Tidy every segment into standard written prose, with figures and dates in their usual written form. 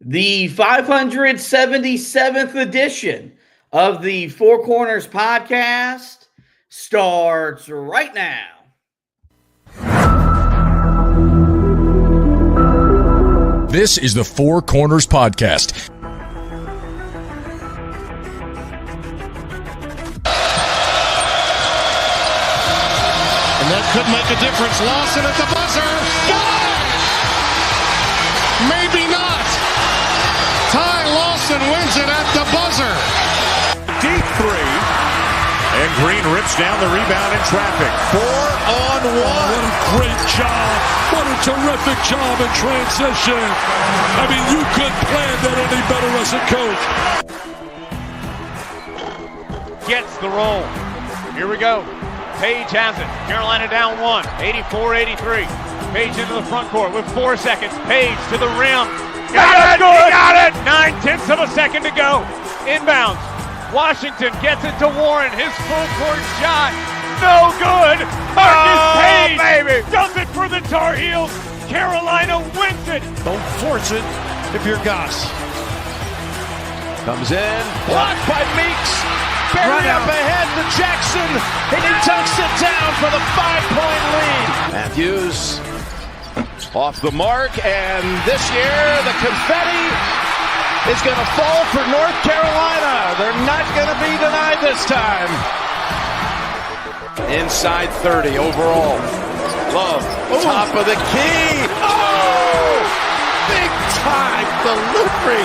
The 577th edition of the Four Corners podcast starts right now. This is the Four Corners podcast. And that could make a difference. Lawson at the buzzer. Got it! Maybe not. Ty Lawson wins it at the buzzer. Deep three. And Green rips down the rebound in traffic. 4-on-1. What a great job. What a terrific job in transition. I mean, you couldn't plan that any better as a coach. Gets the roll. Here we go. Page has it. Carolina down one. 84-83. Page into the front court with 4 seconds. Page to the rim. Got it! He got it! 9/10 of a second to go. Inbounds. Washington gets it to Warren. His full court shot. No good. Marcus Page baby. Does it for the Tar Heels. Carolina wins it. Don't force it if you're Goss. Comes in. Blocked by Meeks. Barry up ahead to Jackson. And he tucks it down for the 5-point lead. Matthews off the mark. And this year, the confetti is going to fall for North Carolina. They're not going to be denied this time. Inside 30 overall. Love, top of the key. Oh! Big time delivery.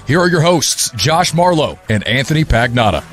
Here are your hosts, Josh Marlowe and Anthony Pagnotta.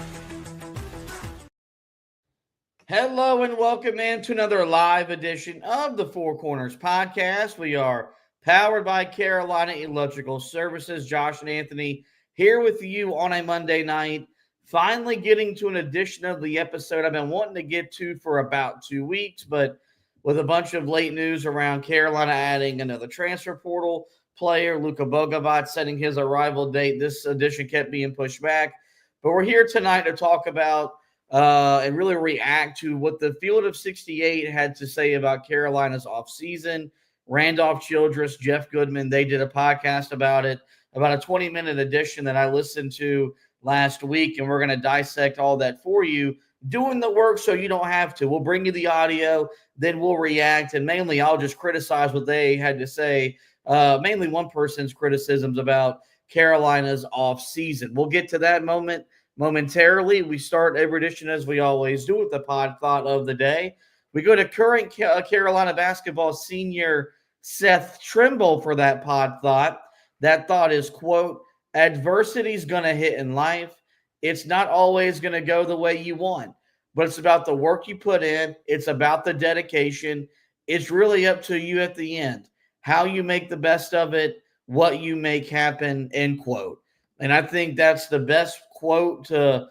Hello and welcome into another live edition of the Four Corners podcast. We are powered by Carolina Electrical Services. Josh and Anthony here with you on a Monday night. Finally getting to an edition of the episode I've been wanting to get to for about 2 weeks, but with a bunch of late news around Carolina adding another transfer portal player, Luka Bogovac setting his arrival date, this edition kept being pushed back. But we're here tonight to talk about and really react to what the Field of 68 had to say about Carolina's offseason. Randolph Childress, Jeff Goodman, they did a podcast about it, about a 20-minute edition that I listened to last week, and we're going to dissect all that for you, doing the work so you don't have to. We'll bring you the audio, then we'll react, and mainly I'll just criticize what they had to say, mainly one person's criticisms about Carolina's offseason. We'll get to that momentarily. We start every edition as we always do with the pod thought of the day. We go to current Carolina basketball senior Seth Trimble for that pod thought. That thought is, quote, adversity's going to hit in life. It's not always going to go the way you want, but it's about the work you put in. It's about the dedication. It's really up to you at the end, how you make the best of it, what you make happen, end quote. And I think that's the best quote to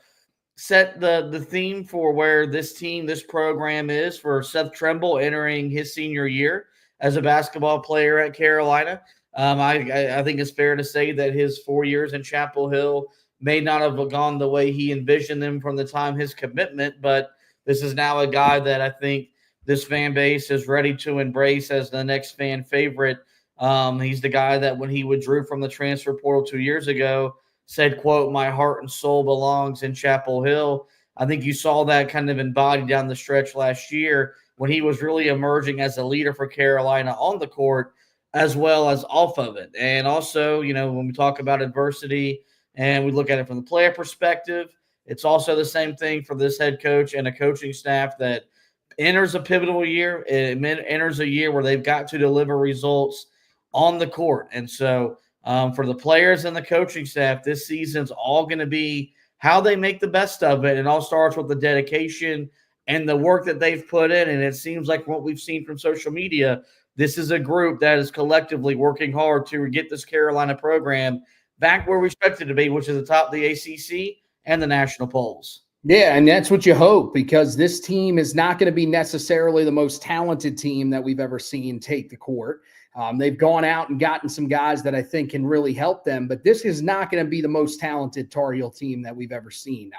set the theme for where this team, this program is for Seth Trimble entering his senior year as a basketball player at Carolina. I think it's fair to say that his 4 years in Chapel Hill may not have gone the way he envisioned them from the time his commitment, but this is now a guy that I think this fan base is ready to embrace as the next fan favorite. He's the guy that when he withdrew from the transfer portal 2 years ago said, quote, my heart and soul belongs in Chapel Hill. I think you saw that kind of embodied down the stretch last year when he was really emerging as a leader for Carolina on the court as well as off of it. And also, you know, when we talk about adversity and we look at it from the player perspective, it's also the same thing for this head coach and a coaching staff that enters a pivotal year. It enters a year where they've got to deliver results on the court. And so for the players and the coaching staff, this season's all going to be how they make the best of it. And all starts with the dedication and the work that they've put in. And it seems like what we've seen from social media, this is a group that is collectively working hard to get this Carolina program back where we expect it to be, which is the top of the ACC and the national polls. Yeah, and that's what you hope, because this team is not going to be necessarily the most talented team that we've ever seen take the court. They've gone out and gotten some guys that I think can really help them, but this is not going to be the most talented Tar Heel team that we've ever seen.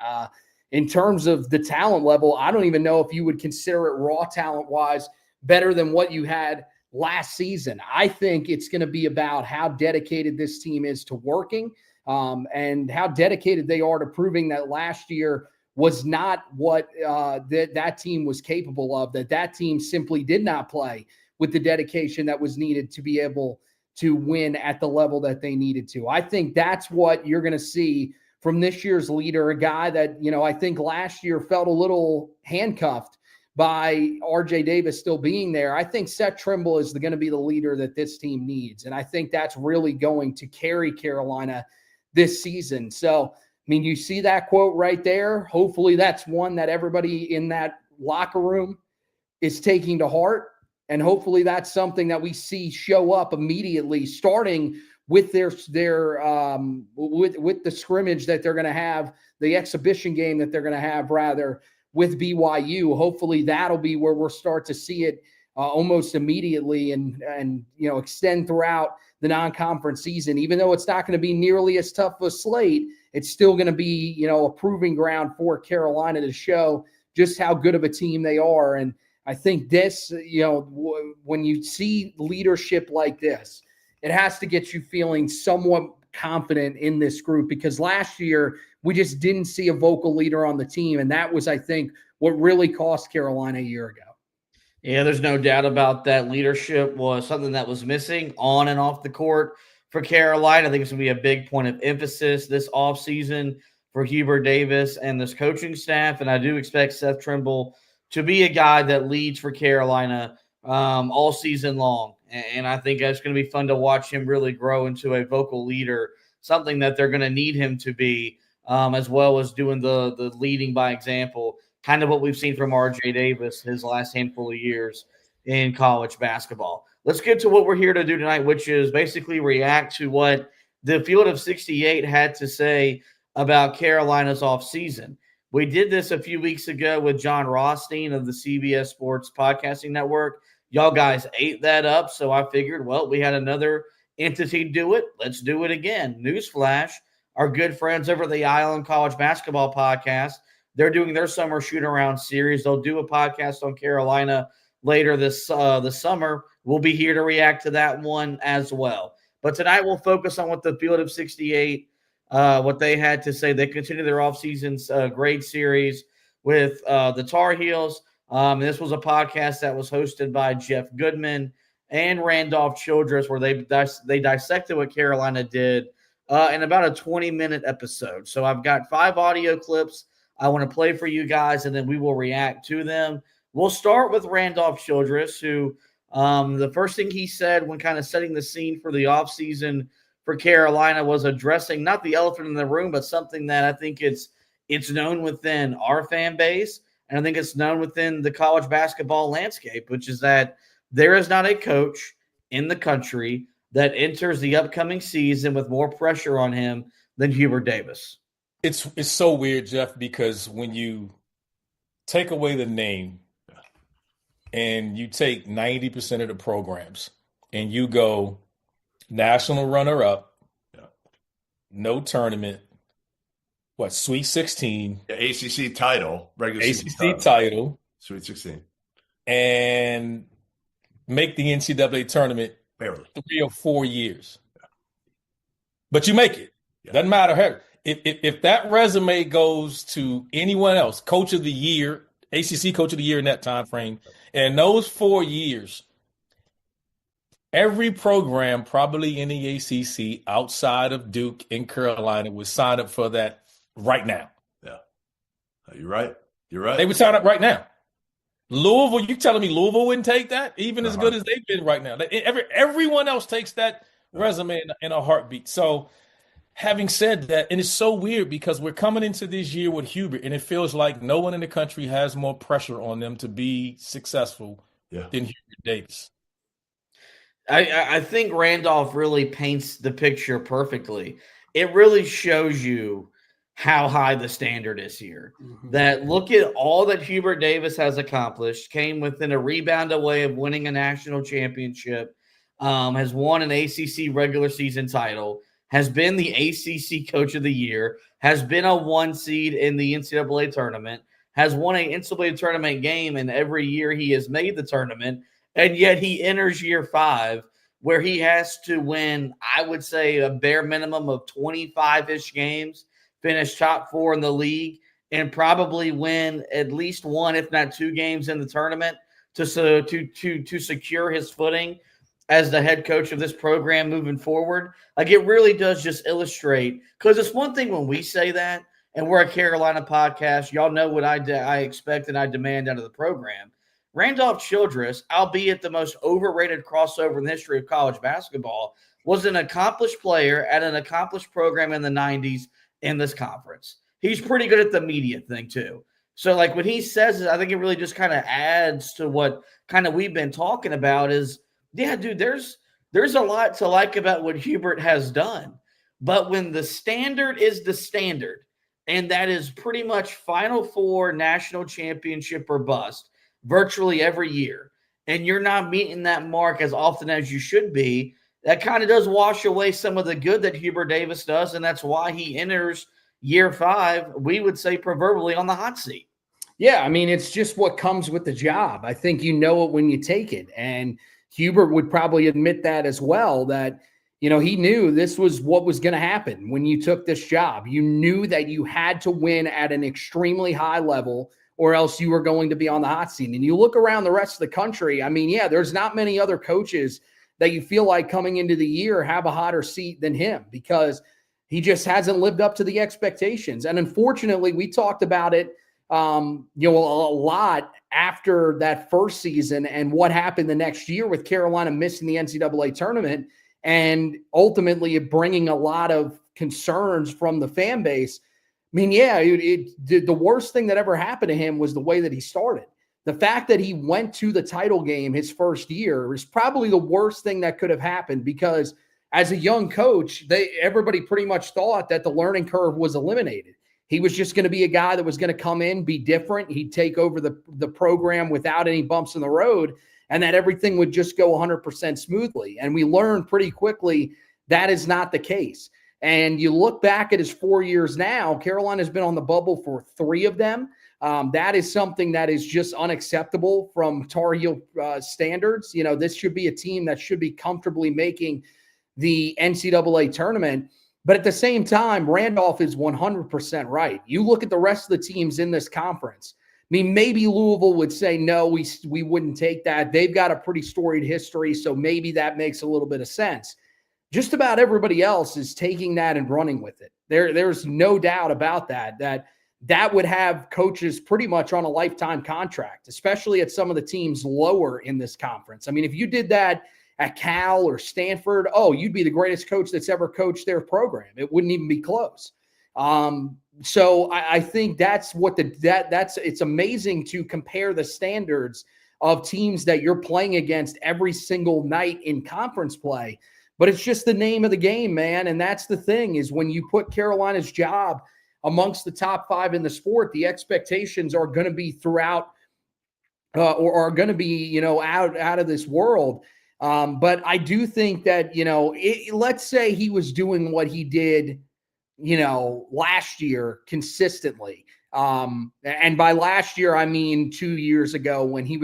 In terms of the talent level, I don't even know if you would consider it raw talent-wise better than what you had last season. I think it's going to be about how dedicated this team is to working and how dedicated they are to proving that last year was not what that team was capable of, that team simply did not play with the dedication that was needed to be able to win at the level that they needed to. I think that's what you're going to see from this year's leader, a guy that, I think last year felt a little handcuffed by RJ Davis still being there. I think Seth Trimble is going to be the leader that this team needs. And I think that's really going to carry Carolina this season. So, you see that quote right there. Hopefully that's one that everybody in that locker room is taking to heart. And hopefully that's something that we see show up immediately, starting with with the scrimmage that they're going to have, the exhibition game that they're going to have, rather, with BYU. Hopefully that'll be where we'll start to see it almost immediately and extend throughout the non-conference season. Even though it's not going to be nearly as tough of a slate, it's still going to be, a proving ground for Carolina to show just how good of a team they are. And I think this, when you see leadership like this, it has to get you feeling somewhat confident in this group, because last year we just didn't see a vocal leader on the team. And that was, I think, what really cost Carolina a year ago. Yeah, there's no doubt about that. Leadership was something that was missing on and off the court for Carolina. I think it's going to be a big point of emphasis this offseason for Hubert Davis and this coaching staff. And I do expect Seth Trimble to be a guy that leads for Carolina all season long. And I think it's going to be fun to watch him really grow into a vocal leader, something that they're going to need him to be, as well as doing the leading by example, kind of what we've seen from RJ Davis his last handful of years in college basketball. Let's get to what we're here to do tonight, which is basically react to what the Field of 68 had to say about Carolina's offseason. We did this a few weeks ago with John Rothstein of the CBS Sports Podcasting Network. Y'all guys ate that up, so I figured, well, we had another entity do it. Let's do it again. Newsflash, our good friends over at the Island College Basketball Podcast, they're doing their summer shoot-around series. They'll do a podcast on Carolina later this summer. We'll be here to react to that one as well. But tonight we'll focus on what the Field of 68, what they had to say. They continue their offseason grade series with the Tar Heels. This was a podcast that was hosted by Jeff Goodman and Randolph Childress, where they dissected what Carolina did in about a 20-minute episode. So I've got 5 audio clips I want to play for you guys, and then we will react to them. We'll start with Randolph Childress, who the first thing he said when kind of setting the scene for the offseason for Carolina was addressing not the elephant in the room, but something that I think it's known within our fan base, and I think it's known within the college basketball landscape, which is that there is not a coach in the country that enters the upcoming season with more pressure on him than Hubert Davis. It's so weird, Jeff, because when you take away the name and you take 90% of the programs and you go national runner-up, no tournament, Sweet 16. ACC title, regular ACC title. Sweet 16. And make the NCAA tournament barely 3 or 4 years. But you make it. Doesn't matter. If that resume goes to anyone else, coach of the year, ACC coach of the year in that time frame, and those 4 years, every program probably in the ACC outside of Duke and Carolina would sign up for that right now. Yeah. You're right. They would sign up right now. Louisville, you telling me Louisville wouldn't take that, even as good as they've been right now? Everyone else takes that resume in a heartbeat. So having said that, and it's so weird because we're coming into this year with Hubert, and it feels like no one in the country has more pressure on them to be successful than Hubert Davis. I think Randolph really paints the picture perfectly. It really shows you how high the standard is here. Mm-hmm. That look at all that Hubert Davis has accomplished, came within a rebound away of winning a national championship, has won an ACC regular season title, has been the ACC Coach of the Year, has been a 1 seed in the NCAA tournament, has won an NCAA tournament game in every year he has made the tournament, And yet he enters year 5 where he has to win, I would say, a bare minimum of 25-ish games, finish top 4 in the league, and probably win at least 1, if not 2 games in the tournament to secure his footing as the head coach of this program moving forward. Like, it really does just illustrate, because it's one thing when we say that, and we're a Carolina podcast. Y'all know what I expect and I demand out of the program. Randolph Childress, albeit the most overrated crossover in the history of college basketball, was an accomplished player at an accomplished program in the 90s in this conference. He's pretty good at the media thing too. So, like, when he says it, I think it really just kind of adds to what kind of we've been talking about is, yeah, dude, there's a lot to like about what Hubert has done. But when the standard is the standard, and that is pretty much Final Four, national championship or bust virtually every year, and you're not meeting that mark as often as you should be, that kind of does wash away some of the good that Hubert Davis does, and that's why he enters year 5, we would say proverbially, on the hot seat. Yeah, I mean, it's just what comes with the job. I think you know it when you take it, and Hubert would probably admit that as well, that, you know, he knew this was what was going to happen when you took this job. You knew that you had to win at an extremely high level or else you were going to be on the hot seat. And you look around the rest of the country, I mean, yeah, there's not many other coaches that you feel like coming into the year have a hotter seat than him, because he just hasn't lived up to the expectations. And unfortunately, we talked about it, a lot after that first season and what happened the next year with Carolina missing the NCAA tournament and ultimately bringing a lot of concerns from the fan base. I mean, yeah, the worst thing that ever happened to him was the way that he started. The fact that he went to the title game his first year is probably the worst thing that could have happened, because as a young coach, everybody pretty much thought that the learning curve was eliminated. He was just going to be a guy that was going to come in, be different. He'd take over the program without any bumps in the road, and that everything would just go 100% smoothly. And we learned pretty quickly that is not the case. And you look back at his 4 years now, Carolina's been on the bubble for 3 of them. That is something that is just unacceptable from Tar Heel standards. You know, this should be a team that should be comfortably making the NCAA tournament. But at the same time, Randolph is 100% right. You look at the rest of the teams in this conference. I mean, maybe Louisville would say, no, we wouldn't take that. They've got a pretty storied history, so maybe that makes a little bit of sense. Just about everybody else is taking that and running with it. There's no doubt about that would have coaches pretty much on a lifetime contract, especially at some of the teams lower in this conference. I mean, if you did that at Cal or Stanford, you'd be the greatest coach that's ever coached their program. It wouldn't even be close. So I think that's it's amazing to compare the standards of teams that you're playing against every single night in conference play. But it's just the name of the game, man. And that's the thing, is when you put Carolina's job amongst the top 5 in the sport, the expectations are going to be throughout or are going to be, out of this world. But I do think that, let's say he was doing what he did, last year consistently. And by last year, I mean 2 years ago when he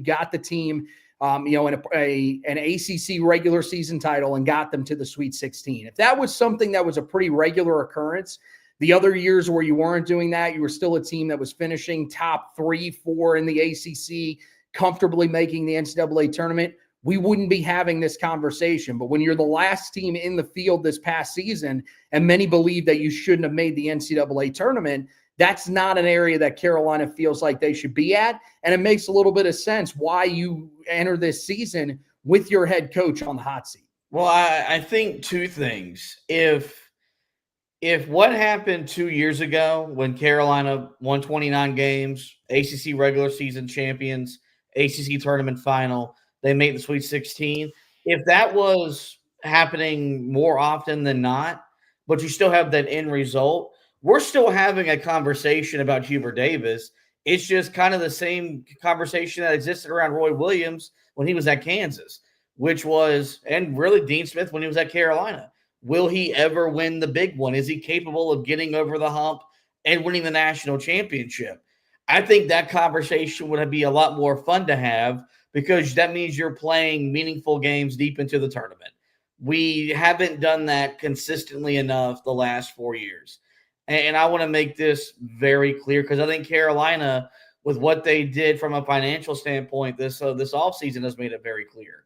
got the team, in an ACC regular season title and got them to the Sweet 16. If that was something that was a pretty regular occurrence, the other years where you weren't doing that, you were still a team that was finishing top 3, 4 in the ACC, comfortably making the NCAA tournament, we wouldn't be having this conversation. But when you're the last team in the field this past season, and many believe that you shouldn't have made the NCAA tournament, that's not an area that Carolina feels like they should be at. And it makes a little bit of sense why you enter this season with your head coach on the hot seat. Well, I think 2 things. If what happened 2 years ago when Carolina won 29 games, ACC regular season champions, ACC tournament final, they made the Sweet 16. If that was happening more often than not, but you still have that end result, we're still having a conversation about Hubert Davis. It's just kind of the same conversation that existed around Roy Williams when he was at Kansas, and really Dean Smith when he was at Carolina. Will he ever win the big one? Is he capable of getting over the hump and winning the national championship? I think that conversation would be a lot more fun to have, because that means you're playing meaningful games deep into the tournament. We haven't done that consistently enough the last 4 years. And I want to make this very clear because I think Carolina, with what they did from a financial standpoint this offseason, has made it very clear.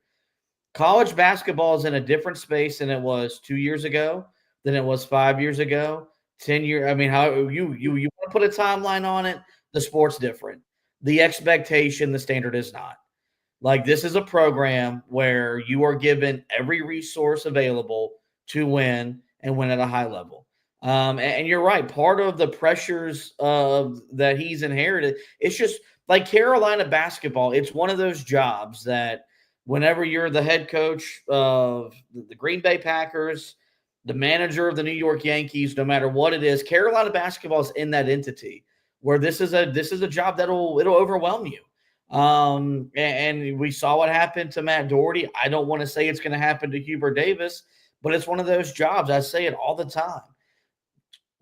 College basketball is in a different space than it was 2 years ago, than it was 5 years ago, 10 years. I mean, how you want to put a timeline on it, the sport's different. The expectation, the standard is not. Like, this is a program where you are given every resource available to win and win at a high level. And you're right. Part of the pressures that he's inherited, it's just like Carolina basketball. It's one of those jobs that whenever you're the head coach of the Green Bay Packers, the manager of the New York Yankees, no matter what it is, Carolina basketball is in that entity where this is a job it'll overwhelm you. And we saw what happened to Matt Doherty. I don't want to say it's going to happen to Hubert Davis, but it's one of those jobs. I say it all the time.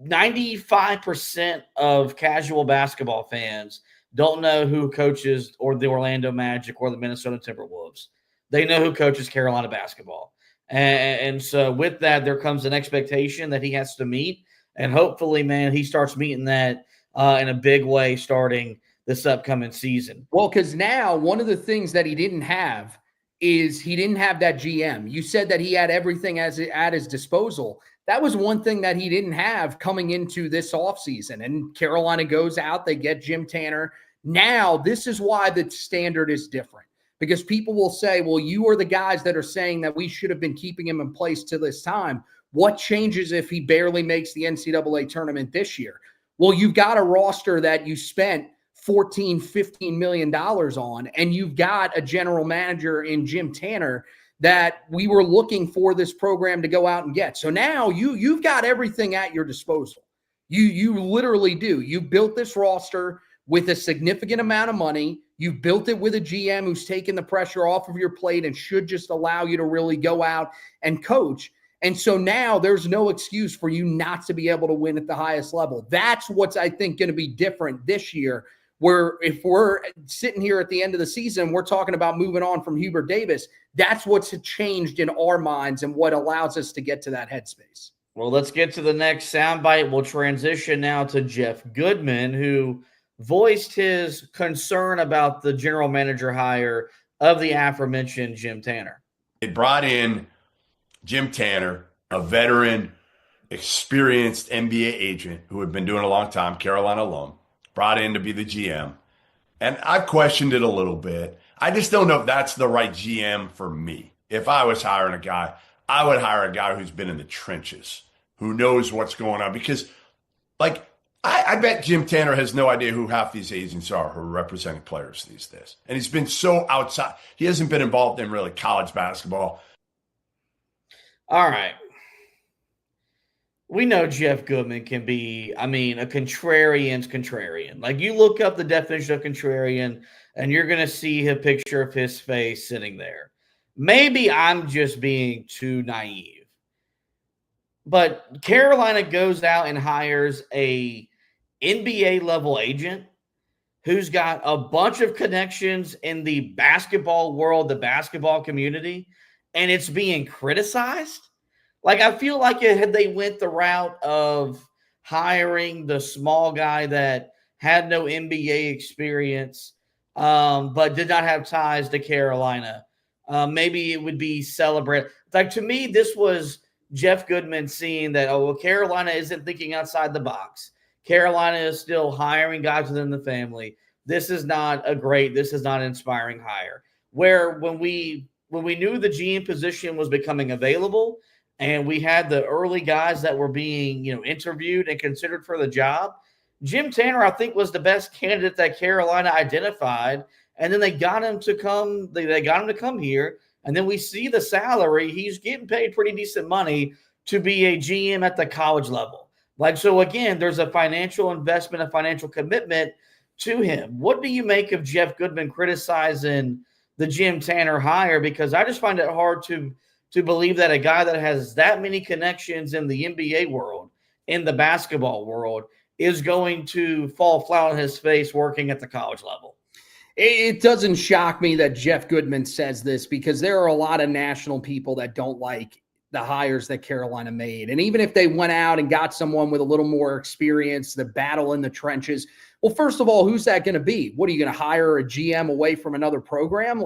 95% of casual basketball fans don't know who coaches or the Orlando Magic or the Minnesota Timberwolves. They know who coaches Carolina basketball. And so with that, there comes an expectation that he has to meet. And hopefully, man, he starts meeting that in a big way starting this upcoming season. Well, because now one of the things that he didn't have is he didn't have that GM. You said that he had everything at his disposal. That was one thing that he didn't have coming into this offseason. And Carolina goes out, they get Jim Tanner. Now, this is why the standard is different. Because people will say, well, you are the guys that are saying that we should have been keeping him in place to this time. What changes if he barely makes the NCAA tournament this year? Well, you've got a roster that you spent $14, $15 million on, and you've got a general manager in Jim Tanner that we were looking for this program to go out and get. So now you've got everything at your disposal. You literally do. You built this roster with a significant amount of money. You built it with a GM who's taken the pressure off of your plate and should just allow you to really go out and coach. And so now there's no excuse for you not to be able to win at the highest level. That's what's, I think, going to be different this year, where if we're sitting here at the end of the season, we're talking about moving on from Hubert Davis. That's what's changed in our minds and what allows us to get to that headspace. Well, let's get to the next soundbite. We'll transition now to Jeff Goodman, who voiced his concern about the general manager hire of the aforementioned Jim Tanner. They brought in Jim Tanner, a veteran, experienced NBA agent who had been doing a long time, Carolina alum, brought in to be the GM. And I've questioned it a little bit. I just don't know if that's the right GM for me. If I was hiring a guy, I would hire a guy who's been in the trenches, who knows what's going on. Because, like, I bet Jim Tanner has no idea who half these agents are who are representing players these days. And he's been so outside. He hasn't been involved in really college basketball. All right. We know Jeff Goodman can be, a contrarian's contrarian. Like, you look up the definition of contrarian, and you're going to see a picture of his face sitting there. Maybe I'm just being too naive. But Carolina goes out and hires a NBA-level agent who's got a bunch of connections in the basketball world, the basketball community, and it's being criticized. Like, I feel like had they went the route of hiring the small guy that had no NBA experience, but did not have ties to Carolina, maybe it would be celebrated. Like, to me, this was Jeff Goodman seeing that, Carolina isn't thinking outside the box. Carolina is still hiring guys within the family. This is not an inspiring hire. Where when we knew the GM position was becoming available, and we had the early guys that were being, interviewed and considered for the job, Jim Tanner, I think, was the best candidate that Carolina identified. And then they got him to come. They got him to come here. And then we see the salary. He's getting paid pretty decent money to be a GM at the college level. Like, so again, there's a financial investment, a financial commitment to him. What do you make of Jeff Goodman criticizing the Jim Tanner hire? Because I just find it hard to believe that a guy that has that many connections in the NBA world, in the basketball world, is going to fall flat on his face working at the college level. It doesn't shock me that Jeff Goodman says this, because there are a lot of national people that don't like the hires that Carolina made. And even if they went out and got someone with a little more experience, the battle in the trenches, well, first of all, who's that going to be? What, are you going to hire a GM away from another program?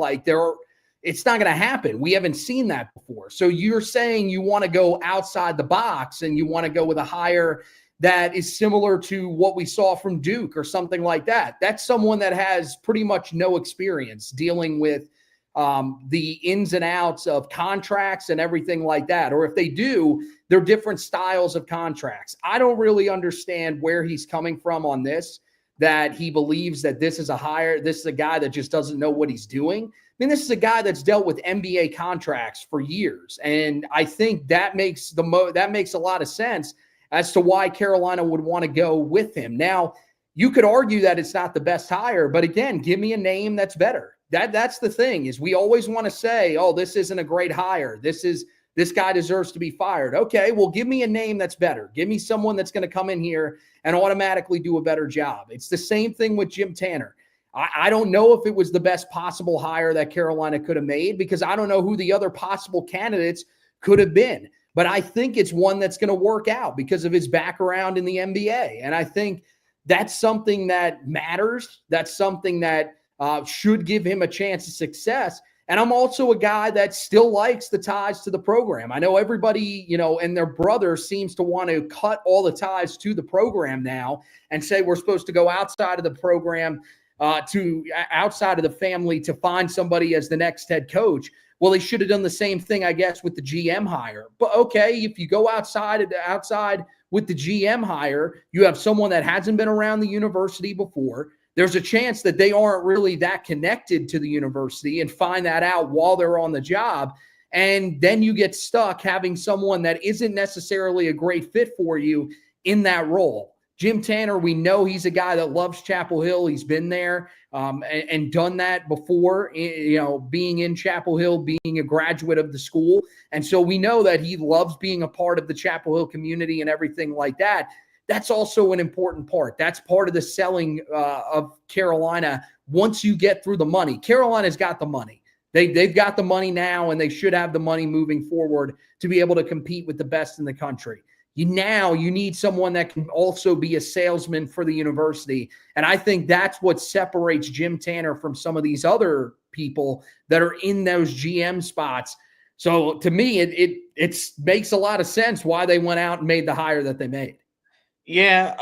It's not going to happen. We haven't seen that before. So you're saying you want to go outside the box and you want to go with a hire that is similar to what we saw from Duke or something like that. That's someone that has pretty much no experience dealing with the ins and outs of contracts and everything like that. Or if they do, they're different styles of contracts. I don't really understand where he's coming from on this, that he believes that this is a guy that just doesn't know what he's doing. I mean, this is a guy that's dealt with NBA contracts for years. And I think that makes a lot of sense as to why Carolina would want to go with him. Now, you could argue that it's not the best hire, but again, give me a name that's better. That's the thing, is we always want to say, oh, this isn't a great hire. This guy deserves to be fired. Okay, well, give me a name that's better. Give me someone that's going to come in here and automatically do a better job. It's the same thing with Jim Tanner. I don't know if it was the best possible hire that Carolina could have made, because I don't know who the other possible candidates could have been. But I think it's one that's going to work out because of his background in the NBA. And I think that's something that matters. That's something that should give him a chance of success. And I'm also a guy that still likes the ties to the program. I know everybody, and their brother seems to want to cut all the ties to the program now and say we're supposed to go outside of the program, to outside of the family, to find somebody as the next head coach. Well, they should have done the same thing, I guess, with the GM hire. But okay, if you go outside with the GM hire, you have someone that hasn't been around the university before. There's a chance that they aren't really that connected to the university and find that out while they're on the job. And then you get stuck having someone that isn't necessarily a great fit for you in that role. Jim Tanner, we know he's a guy that loves Chapel Hill. He's been there and done that before, being in Chapel Hill, being a graduate of the school. And so we know that he loves being a part of the Chapel Hill community and everything like that. That's also an important part. That's part of the selling of Carolina. Once you get through the money, Carolina's got the money. They've got the money now, and they should have the money moving forward to be able to compete with the best in the country. You need someone that can also be a salesman for the university. And I think that's what separates Jim Tanner from some of these other people that are in those GM spots. So to me, it makes a lot of sense why they went out and made the hire that they made. Yeah.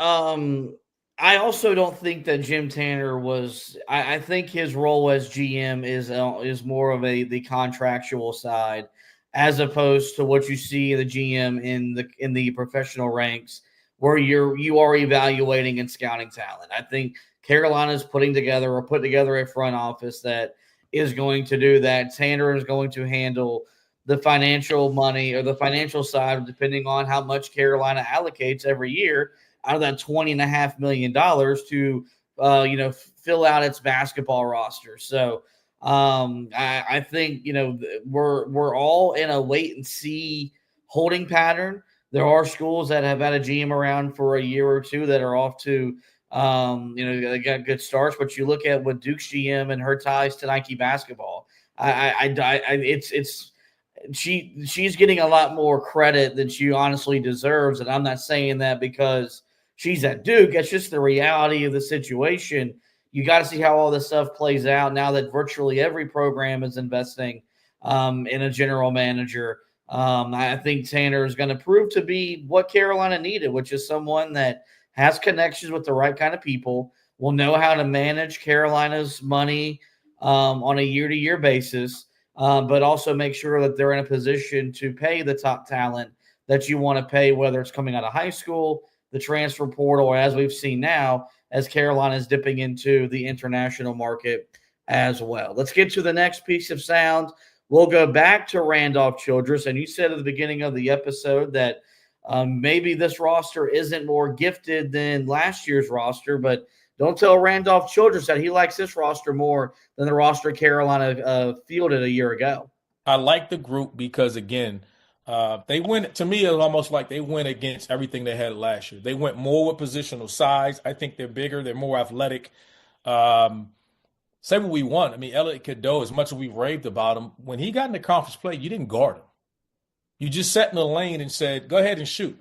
I also don't think that Jim Tanner was, I think his role as GM is more of the contractual side, as opposed to what you see the GM in the professional ranks, where you are evaluating and scouting talent. I think Carolina's putting together a front office that is going to do that. Tanner is going to handle the financial money or the financial side, depending on how much Carolina allocates every year out of that $20.5 million to fill out its basketball roster. So I think, we're all in a wait and see holding pattern. There are schools that have had a GM around for a year or two that are off to, they got good starts, but you look at what Duke's GM and her ties to Nike basketball. She's getting a lot more credit than she honestly deserves. And I'm not saying that because she's at Duke. It's just the reality of the situation. You got to see how all this stuff plays out now that virtually every program is investing in a general manager. I think Tanner is going to prove to be what Carolina needed, which is someone that has connections with the right kind of people, will know how to manage Carolina's money on a year-to-year basis, but also make sure that they're in a position to pay the top talent that you want to pay, whether it's coming out of high school, the transfer portal, or as we've seen now, as Carolina is dipping into the international market as well. Let's get to the next piece of sound. We'll go back to Randolph Childress. And you said at the beginning of the episode that maybe this roster isn't more gifted than last year's roster, but don't tell Randolph Childress that he likes this roster more than the roster Carolina fielded a year ago. I like the group because, again, they went, to me, it's almost like they went against everything they had last year. They went more with positional size. I think they're bigger. They're more athletic. say what we want. I mean, Elliot Cadeau, as much as we raved about him, when he got into conference play, you didn't guard him. You just sat in the lane and said, go ahead and shoot.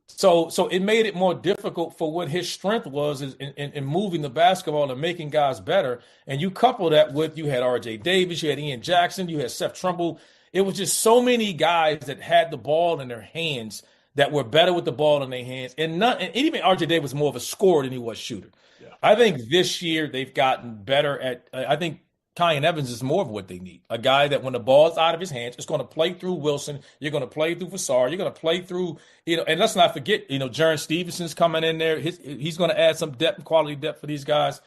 So it made it more difficult for what his strength was in moving the basketball and making guys better. And you couple that with, you had R.J. Davis, you had Ian Jackson, you had Seth Trimble. It was just so many guys that had the ball in their hands that were better with the ball in their hands. And even R.J. Davis was more of a scorer than he was shooter. Yeah. I think this year they've gotten better at I think Kyan Evans is more of what they need. A guy that when the ball's out of his hands, is going to play through Wilson. You're going to play through Vassar. You're going to play through, and let's not forget, Jaron Stevenson's coming in there. He's going to add some depth, quality depth for these guys.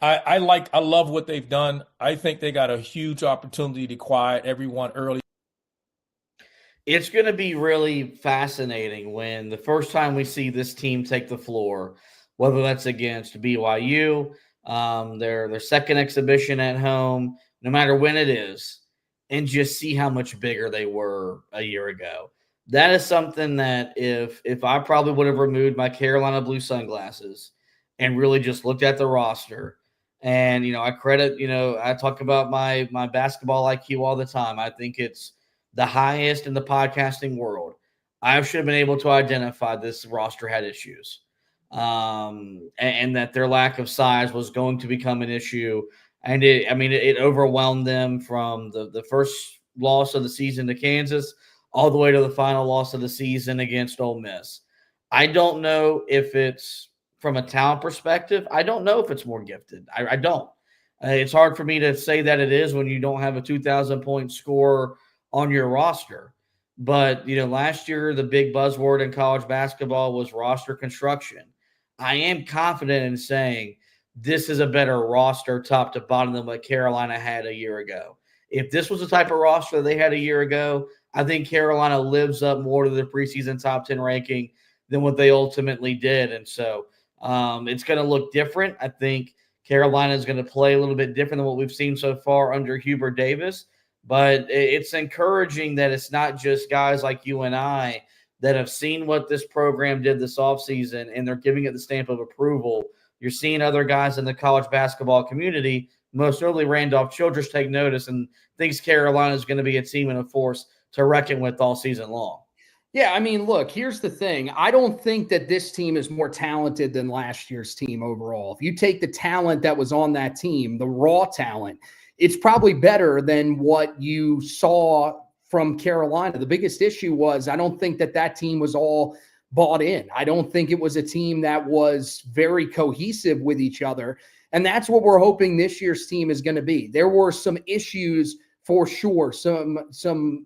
I love what they've done. I think they got a huge opportunity to quiet everyone early. It's going to be really fascinating when the first time we see this team take the floor, whether that's against BYU, their second exhibition at home, no matter when it is, and just see how much bigger they were a year ago. That is something that if I probably would have removed my Carolina blue sunglasses and really just looked at the roster, and I credit, I talk about my basketball IQ all the time. I think it's the highest in the podcasting world. I should have been able to identify this roster had issues. And that their lack of size was going to become an issue. And it overwhelmed them from the first loss of the season to Kansas all the way to the final loss of the season against Ole Miss. I don't know if it's from a talent perspective. I don't know if it's more gifted. I don't. It's hard for me to say that it is when you don't have a 2,000-point scorer on your roster. But, last year, the big buzzword in college basketball was roster construction. I am confident in saying this is a better roster top to bottom than what Carolina had a year ago. If this was the type of roster they had a year ago, I think Carolina lives up more to the preseason top 10 ranking than what they ultimately did. And so it's going to look different. I think Carolina is going to play a little bit different than what we've seen so far under Hubert Davis. But it's encouraging that it's not just guys like you and I that have seen what this program did this offseason and they're giving it the stamp of approval. You're seeing other guys in the college basketball community, most notably Randolph Childress, take notice and thinks Carolina is going to be a team and a force to reckon with all season long. Yeah, look, here's the thing. I don't think that this team is more talented than last year's team overall. If you take the talent that was on that team, the raw talent, it's probably better than what you saw from Carolina. The biggest issue was I don't think that team was all bought in. I don't think it was a team that was very cohesive with each other. And that's what we're hoping this year's team is going to be. There were some issues for sure. Some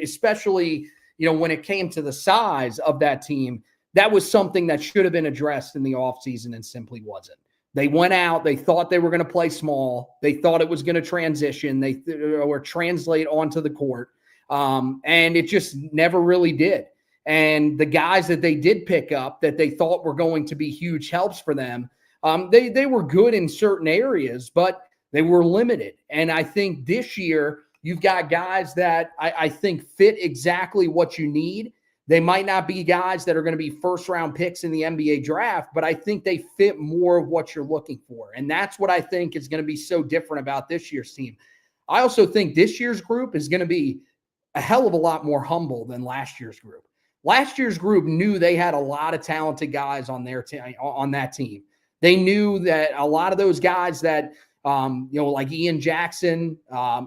especially, when it came to the size of that team, that was something that should have been addressed in the offseason and simply wasn't. They went out. They thought they were going to play small. They thought it was going to transition. Or translate onto the court. And it just never really did. And the guys that they did pick up that they thought were going to be huge helps for them, they were good in certain areas, but they were limited. And I think this year you've got guys that I think fit exactly what you need. They might not be guys that are going to be first-round picks in the NBA draft, but I think they fit more of what you're looking for. And that's what I think is going to be so different about this year's team. I also think this year's group is going to be a hell of a lot more humble than last year's group. Last year's group knew they had a lot of talented guys on on that team. They knew that a lot of those guys that, like Ian Jackson,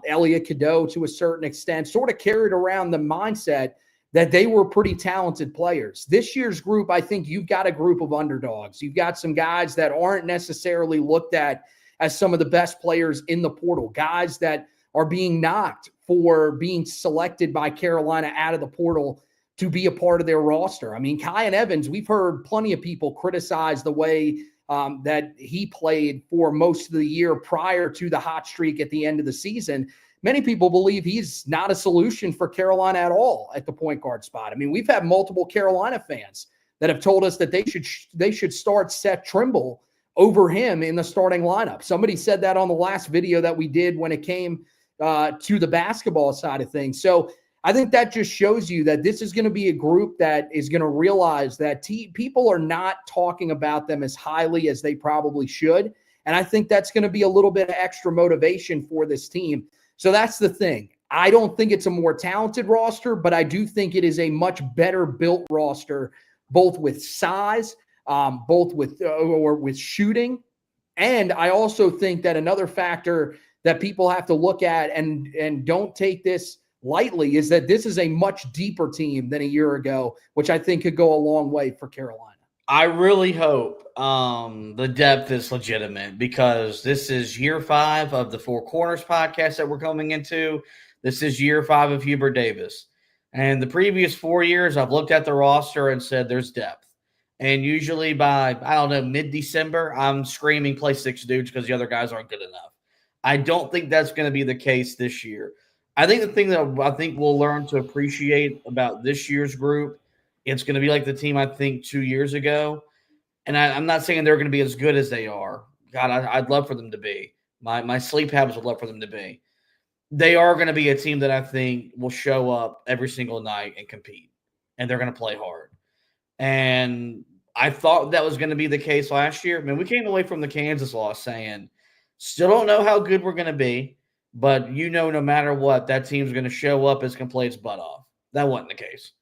Elliot Cadeau to a certain extent, sort of carried around the mindset that they were pretty talented players. This year's group, I think you've got a group of underdogs. You've got some guys that aren't necessarily looked at as some of the best players in the portal, guys that are being knocked for being selected by Carolina out of the portal to be a part of their roster. Kyan Evans, we've heard plenty of people criticize the way that he played for most of the year prior to the hot streak at the end of the season. Many people believe he's not a solution for Carolina at all at the point guard spot. We've had multiple Carolina fans that have told us that they should start Seth Trimble over him in the starting lineup. Somebody said that on the last video that we did when it came to the basketball side of things. So I think that just shows you that this is going to be a group that is going to realize that people are not talking about them as highly as they probably should. And I think that's going to be a little bit of extra motivation for this team. So that's the thing. I don't think it's a more talented roster, but I do think it is a much better built roster, both with size, both with shooting. And I also think that another factor that people have to look at and don't take this lightly is that this is a much deeper team than a year ago, which I think could go a long way for Carolina. I really hope the depth is legitimate, because this is year 5 of the Four Corners podcast that we're coming into. This is year 5 of Hubert Davis. And the previous 4 years, I've looked at the roster and said there's depth. And usually by, mid-December, I'm screaming play 6 dudes because the other guys aren't good enough. I don't think that's going to be the case this year. I think the thing that I think we'll learn to appreciate about this year's group, it's going to be like the team I think 2 years ago. And I'm not saying they're going to be as good as they are. God, I'd love for them to be. My sleep habits would love for them to be. They are going to be a team that I think will show up every single night and compete. And they're going to play hard. And I thought that was going to be the case last year. I mean, we came away from the Kansas loss saying, still don't know how good we're going to be, but no matter what, that team's going to show up, it's going to play its butt off. That wasn't the case.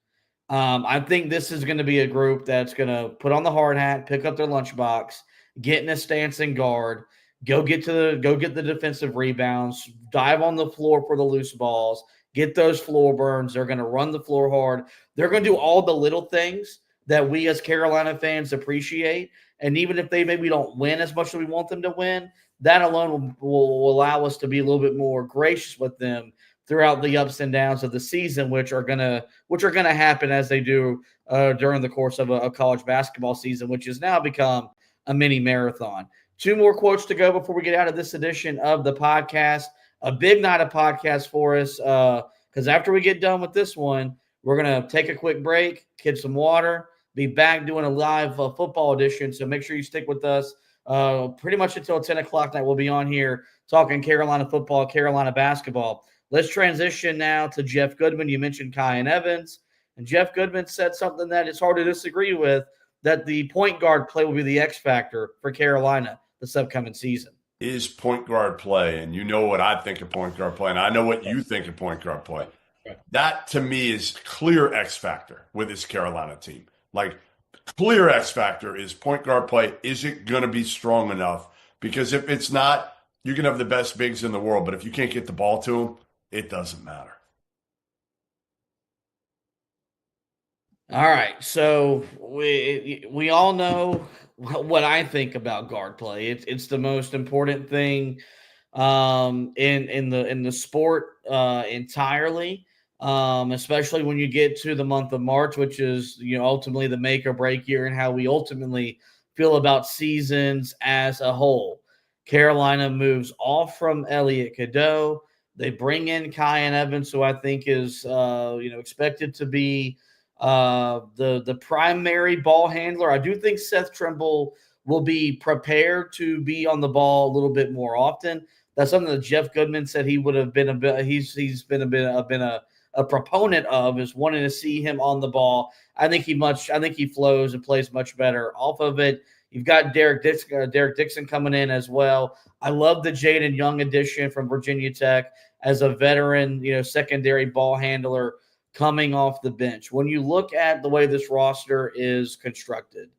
I think this is going to be a group that's going to put on the hard hat, pick up their lunchbox, get in a stance and guard, go get the defensive rebounds, dive on the floor for the loose balls, get those floor burns. They're going to run the floor hard. They're going to do all the little things that we as Carolina fans appreciate. And even if they maybe don't win as much as we want them to win, that alone will allow us to be a little bit more gracious with them throughout the ups and downs of the season, which are gonna happen as they do during the course of a college basketball season, which has now become a mini marathon. 2 more quotes to go before we get out of this edition of the podcast. A big night of podcast for us, because after we get done with this one, we're gonna take a quick break, get some water, be back doing a live football edition. So make sure you stick with us pretty much until 10 o'clock night. We'll be on here talking Carolina football, Carolina basketball. Let's transition now to Jeff Goodman. You mentioned Kyan Evans, and Jeff Goodman said something that it's hard to disagree with, that the point guard play will be the X factor for Carolina this upcoming season. Is point guard play, and you know what I think of point guard play, and I know what you think of point guard play. That, to me, is clear X factor with this Carolina team. Like, clear X factor is point guard play. Is it going to be strong enough? Because if it's not, you can have the best bigs in the world, but if you can't get the ball to them, it doesn't matter. All right, so we all know what I think about guard play. It's the most important thing in the sport entirely. Especially when you get to the month of March, which is ultimately the make or break year and how we ultimately feel about seasons as a whole. Carolina moves off from Elliot Cadeau. They bring in Kyan Evans, who I think is expected to be the primary ball handler. I do think Seth Trimble will be prepared to be on the ball a little bit more often. That's something that Jeff Goodman said he would have been a bit. He's been a proponent of, is wanting to see him on the ball. I think he flows and plays much better off of it. You've got Derek Dixon coming in as well. I love the Jaden Young addition from Virginia Tech as a veteran, secondary ball handler coming off the bench. When you look at the way this roster is constructed,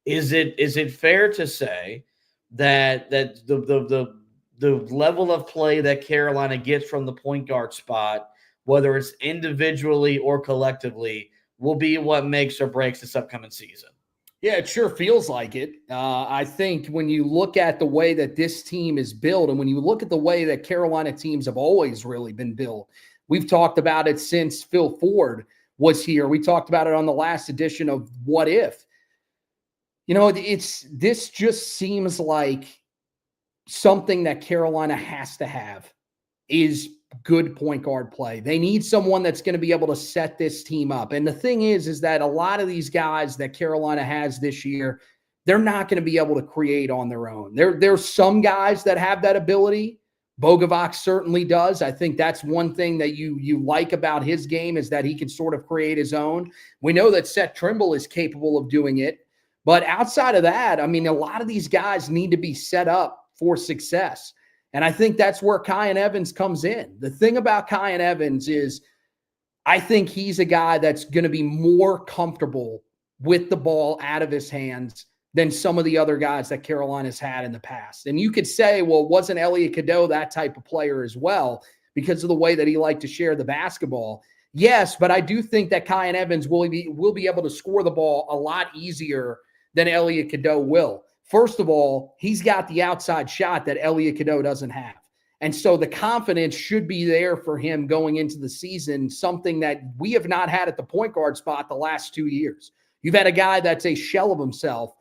is it fair to say that the level of play that Carolina gets from the point guard spot, whether it's individually or collectively, will be what makes or breaks this upcoming season? Yeah, it sure feels like it. I think when you look at the way that this team is built, and when you look at the way that Carolina teams have always really been built, we've talked about it since Phil Ford was here. We talked about it on the last edition of What If. This just seems like something that Carolina has to have is good point guard play. They need someone that's going to be able to set this team up. And the thing is that a lot of these guys that Carolina has this year, they're not going to be able to create on their own. There's some guys that have that ability. Bogovac certainly does. I think that's one thing that you like about his game, is that he can sort of create his own. We know that Seth Trimble is capable of doing it. But outside of that, a lot of these guys need to be set up for success. And I think that's where Kyan Evans comes in. The thing about Kyan Evans is I think he's a guy that's going to be more comfortable with the ball out of his hands than some of the other guys that Carolina's had in the past. And you could say, well, wasn't Elliot Cadeau that type of player as well because of the way that he liked to share the basketball? Yes, but I do think that Kyan Evans will be able to score the ball a lot easier than Elliot Cadeau will. First of all, he's got the outside shot that Elliot Cadeau doesn't have. And so the confidence should be there for him going into the season, something that we have not had at the point guard spot the last 2 years. You've had a guy that's a shell of himself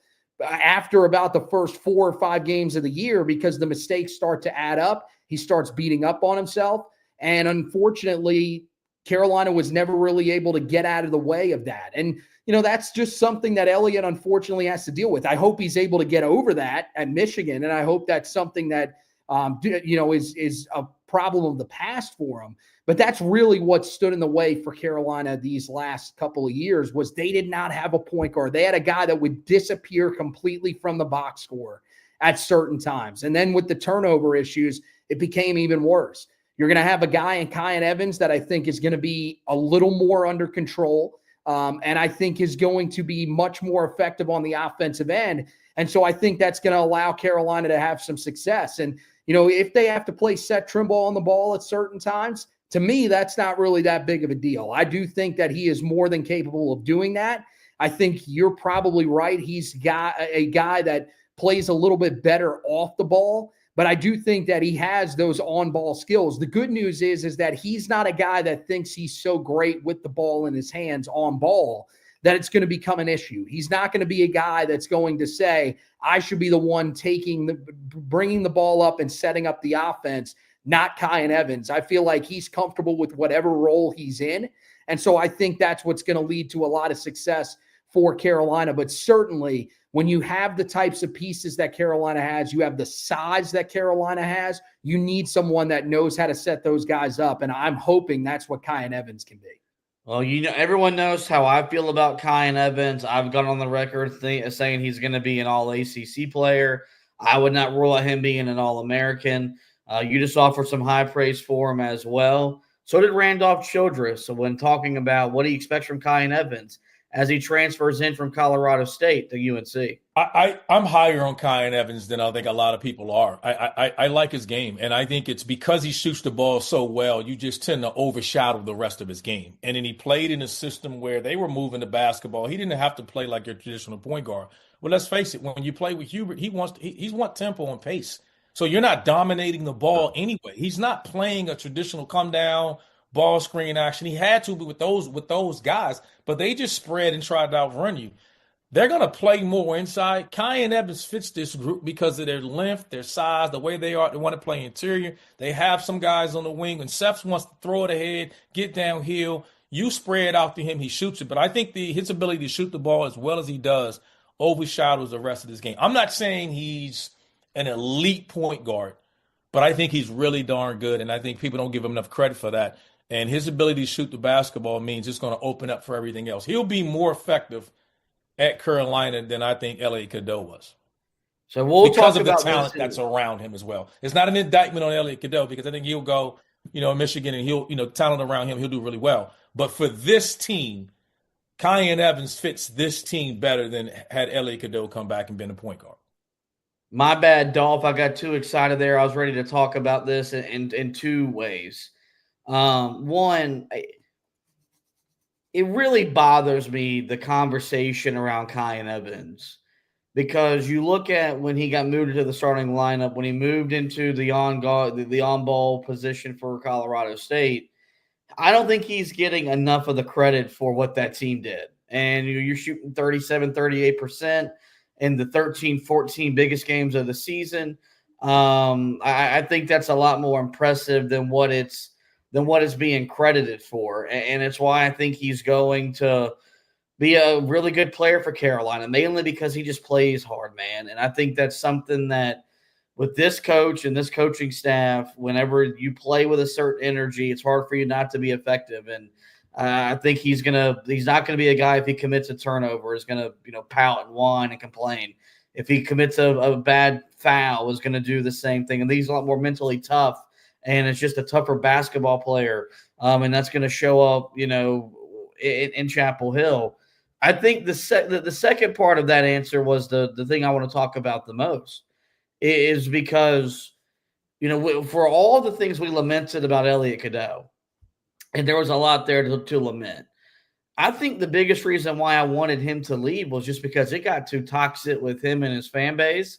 after about the first 4 or 5 games of the year because the mistakes start to add up. He starts beating up on himself. And unfortunately, Carolina was never really able to get out of the way of that. And, that's just something that Elliott unfortunately has to deal with. I hope he's able to get over that at Michigan. And I hope that's something that, is a problem of the past for him. But that's really what stood in the way for Carolina these last couple of years was they did not have a point guard. They had a guy that would disappear completely from the box score at certain times. And then with the turnover issues, it became even worse. You're going to have a guy in Kyan Evans that I think is going to be a little more under control, and I think is going to be much more effective on the offensive end. And so I think that's going to allow Carolina to have some success. And, if they have to play Seth Trimble on the ball at certain times, to me, that's not really that big of a deal. I do think that he is more than capable of doing that. I think you're probably right. He's got a guy that plays a little bit better off the ball. But I do think that he has those on-ball skills. The good news is that he's not a guy that thinks he's so great with the ball in his hands on ball that it's going to become an issue. He's not going to be a guy that's going to say, I should be the one bringing the ball up and setting up the offense, not Kyan Evans. I feel like he's comfortable with whatever role he's in. And so I think that's what's going to lead to a lot of success for Carolina. But certainly when you have the types of pieces that Carolina has, you have the size that Carolina has, you need someone that knows how to set those guys up. And I'm hoping that's what Kyan Evans can be. Well, everyone knows how I feel about Kyan Evans. I've gone on the record saying he's going to be an all-ACC player. I would not rule out him being an All-American. You just offered some high praise for him as well. So did Randolph Childress. So when talking about what he expects from Kyan Evans as he transfers in from Colorado State to UNC. I'm higher on Kyan Evans than I think a lot of people are. I like his game, and I think it's because he shoots the ball so well, you just tend to overshadow the rest of his game. And then he played in a system where they were moving the basketball. He didn't have to play like your traditional point guard. Well, let's face it, when you play with Hubert, he wants tempo and pace. So you're not dominating the ball anyway. He's not playing a traditional come down ball screen action. He had to be with those guys, but they just spread and tried to outrun you. They're going to play more inside. Kyan Evans fits this group because of their length, their size, the way they are. They want to play interior. They have some guys on the wing. When Seth wants to throw it ahead, get downhill, you spread out to him, he shoots it. But I think his ability to shoot the ball as well as he does overshadows the rest of this game. I'm not saying he's an elite point guard, but I think he's really darn good, and I think people don't give him enough credit for that. And his ability to shoot the basketball means it's going to open up for everything else. He'll be more effective at Carolina than I think Elliot Cadeau was. So we'll because talk of the about talent that's around him as well. It's not an indictment on Elliot Cadeau because I think he'll go, in Michigan and he'll, talent around him, he'll do really well. But for this team, Kyan Evans fits this team better than had Elliot Cadeau come back and been a point guard. My bad, Dolph. I got too excited there. I was ready to talk about this in two ways. One, it really bothers me, the conversation around Kyan Evans, because you look at when he got moved into the starting lineup, when he moved into the on-ball position for Colorado State, I don't think he's getting enough of the credit for what that team did. And you're shooting 37, 38% in the 13, 14 biggest games of the season. I think that's a lot more impressive than what it's being credited for. And it's why I think he's going to be a really good player for Carolina, mainly because he just plays hard, man. And I think that's something that with this coach and this coaching staff, whenever you play with a certain energy, it's hard for you not to be effective. And I think he's not going to be a guy, if he commits a turnover, is going to, pout and whine and complain. if he commits a bad foul, is going to do the same thing. And he's a lot more mentally tough, and it's just a tougher basketball player. And that's going to show up, in Chapel Hill. I think the second part of that answer was the thing I want to talk about the most, is because, for all the things we lamented about Elliot Cadeau, and there was a lot there to lament, I think the biggest reason why I wanted him to leave was just because it got too toxic with him and his fan base.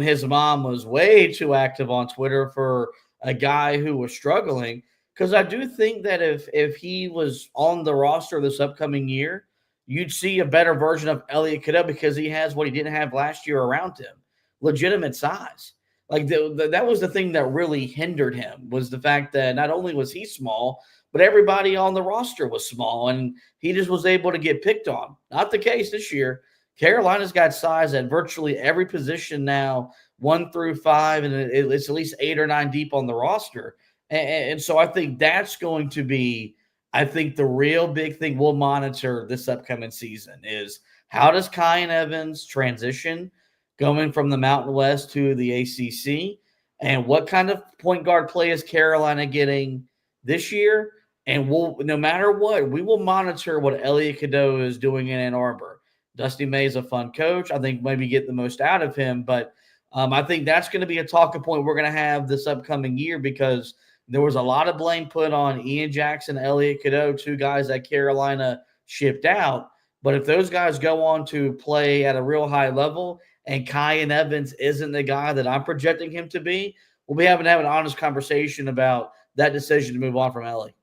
His mom was way too active on Twitter for a guy who was struggling, because I do think that if he was on the roster this upcoming year, you'd see a better version of Elliot Cadeau, because he has what he didn't have last year around him, legitimate size. Like that was the thing that really hindered him, was the fact that not only was he small, but everybody on the roster was small, and he just was able to get picked on. Not the case this year. Carolina's got size at virtually every position now, 1 through 5, and it's at least 8 or 9 deep on the roster. And so I think that's going to be, the real big thing we'll monitor this upcoming season is, how does Kyan Evans transition going from the Mountain West to the ACC, and what kind of point guard play is Carolina getting this year? And no matter what, we will monitor what Elliot Cadeau is doing in Ann Arbor. Dusty May is a fun coach. I think maybe get the most out of him, but I think that's going to be a talking point we're going to have this upcoming year, because there was a lot of blame put on Ian Jackson, Elliot Cadeau, 2 guys that Carolina shipped out. But if those guys go on to play at a real high level, and Kyan Evans isn't the guy that I'm projecting him to be, we'll be having to have an honest conversation about that decision to move on from Ellie.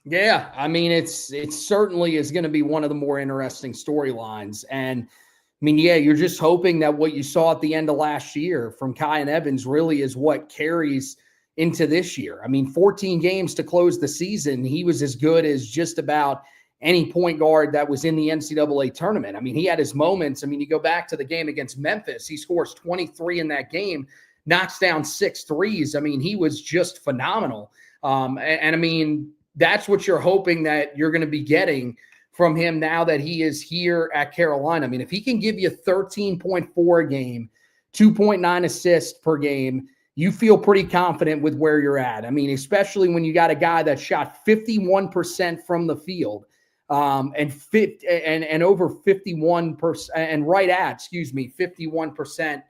Yeah, I mean, it certainly is going to be one of the more interesting storylines. And, you're just hoping that what you saw at the end of last year from Kyan Evans really is what carries into this year. 14 games to close the season. He was as good as just about any point guard that was in the NCAA tournament. He had his moments. You go back to the game against Memphis, he scores 23 in that game, knocks down 6 threes. He was just phenomenal. That's what you're hoping that you're going to be getting from him now that he is here at Carolina. If he can give you 13.4 a game, 2.9 assists per game, you feel pretty confident with where you're at. Especially when you got a guy that shot 51% from the field, and over 51%, and right at, 51%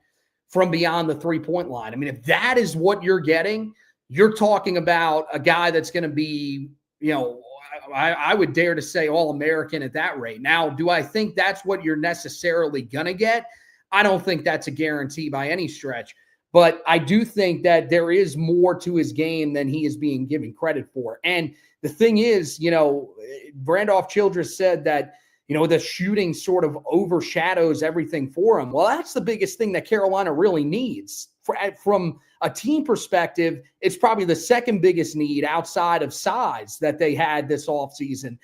from beyond the 3-point line. If that is what you're getting, you're talking about a guy that's going to be, I would dare to say All-American at that rate. Now, do I think that's what you're necessarily going to get? I don't think that's a guarantee by any stretch. But I do think that there is more to his game than he is being given credit for. And the thing is, Randolph Childress said that, the shooting sort of overshadows everything for him. Well, that's the biggest thing that Carolina really needs. From a team perspective, it's probably the second biggest need outside of size that they had this offseason.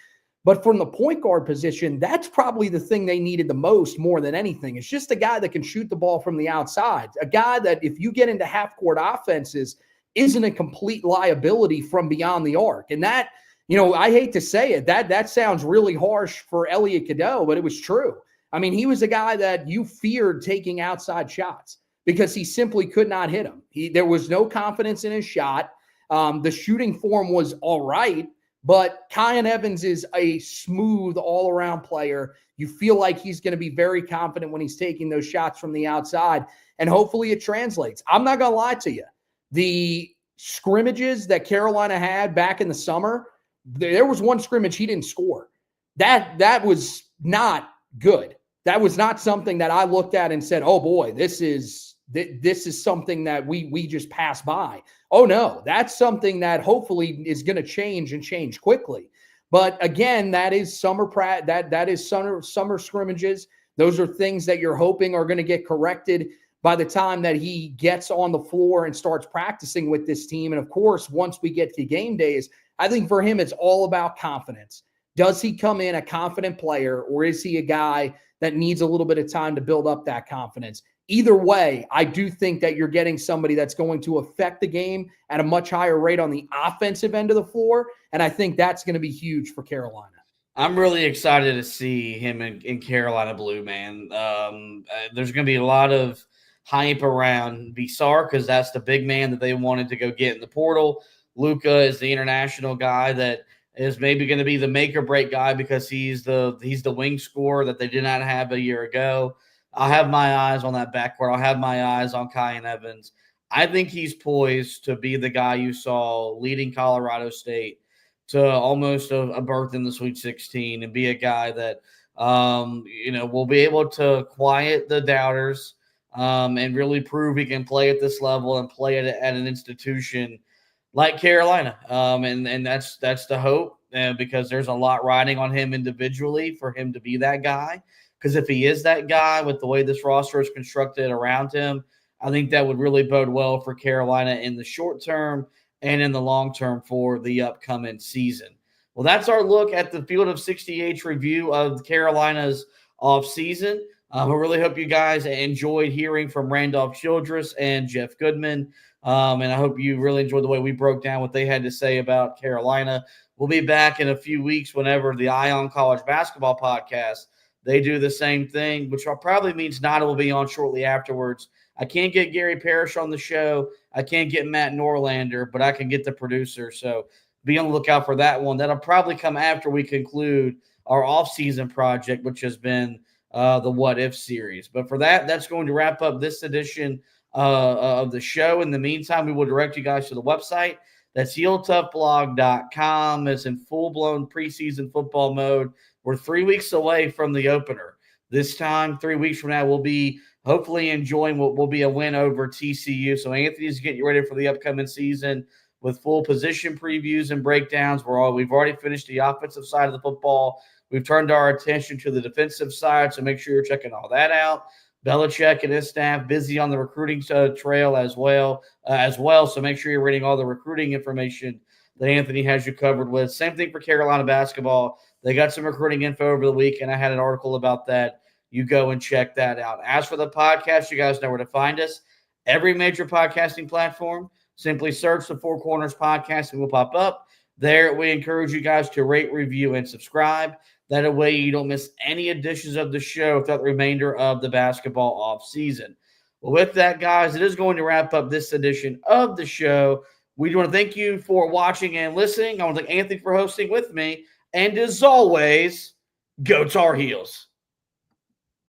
But from the point guard position, that's probably the thing they needed the most, more than anything. It's just a guy that can shoot the ball from the outside, a guy that if you get into half-court offenses isn't a complete liability from beyond the arc. And that, I hate to say it, that sounds really harsh for Elliot Cadeau, but it was true. He was a guy that you feared taking outside shots because he simply could not hit them. There was no confidence in his shot. The shooting form was all right, but Kyan Evans is a smooth all-around player. You feel like he's going to be very confident when he's taking those shots from the outside, and hopefully it translates. I'm not going to lie to you. The scrimmages that Carolina had back in the summer, there was one scrimmage he didn't score. That was not good. That was not something that I looked at and said, oh boy, this is something that we just passed by. Oh no, that's something that hopefully is going to change and change quickly. But again, that is summer scrimmages. Those are things that you're hoping are going to get corrected by the time that he gets on the floor and starts practicing with this team. And of course, once we get to game days, I think for him, it's all about confidence. Does he come in a confident player, or is he a guy that needs a little bit of time to build up that confidence? Either way, I do think that you're getting somebody that's going to affect the game at a much higher rate on the offensive end of the floor, and I think that's going to be huge for Carolina. I'm really excited to see him in Carolina blue, man. There's going to be a lot of hype around Visar because that's the big man that they wanted to go get in the portal. Luka is the international guy that is maybe going to be the make or break guy because he's the wing scorer that they did not have a year ago. I'll have my eyes on that backcourt. I'll have my eyes on Kyan Evans. I think he's poised to be the guy you saw leading Colorado State to almost a berth in the Sweet 16 and be a guy that, will be able to quiet the doubters and really prove he can play at this level and play at an institution like Carolina. And that's the hope because there's a lot riding on him individually for him to be that guy. Because if he is that guy with the way this roster is constructed around him, I think that would really bode well for Carolina in the short term and in the long term for the upcoming season. Well, that's our look at the Field of 68 review of Carolina's offseason. I really hope you guys enjoyed hearing from Randolph Childress and Jeff Goodman. And I hope you really enjoyed the way we broke down what they had to say about Carolina. We'll be back in a few weeks whenever the Ion College Basketball Podcast, they do the same thing, which probably means Nada will be on shortly afterwards. I can't get Gary Parrish on the show. I can't get Matt Norlander, but I can get the producer. So be on the lookout for that one. That'll probably come after we conclude our off-season project, which has been the What If series. But for that's going to wrap up this edition of the show. In the meantime, we will direct you guys to the website. That's HeelToughBlog.com. It's in full-blown preseason football mode. We're 3 weeks away from the opener. This time, 3 weeks from now, we'll be hopefully enjoying what will be a win over TCU. So Anthony's getting you ready for the upcoming season with full position previews and breakdowns. We've already finished the offensive side of the football. We've turned our attention to the defensive side, so make sure you're checking all that out. Belichick and his staff busy on the recruiting trail as well. So make sure you're reading all the recruiting information that Anthony has you covered with. Same thing for Carolina basketball. They got some recruiting info over the week, and I had an article about that. You go and check that out. As for the podcast, you guys know where to find us. Every major podcasting platform. Simply search the Four Corners Podcast and we'll pop up. There, we encourage you guys to rate, review, and subscribe. That way you don't miss any editions of the show throughout the remainder of the basketball off season. Well, with that, guys, it is going to wrap up this edition of the show. We want to thank you for watching and listening. I want to thank Anthony for hosting with me. And as always, go Tar Heels.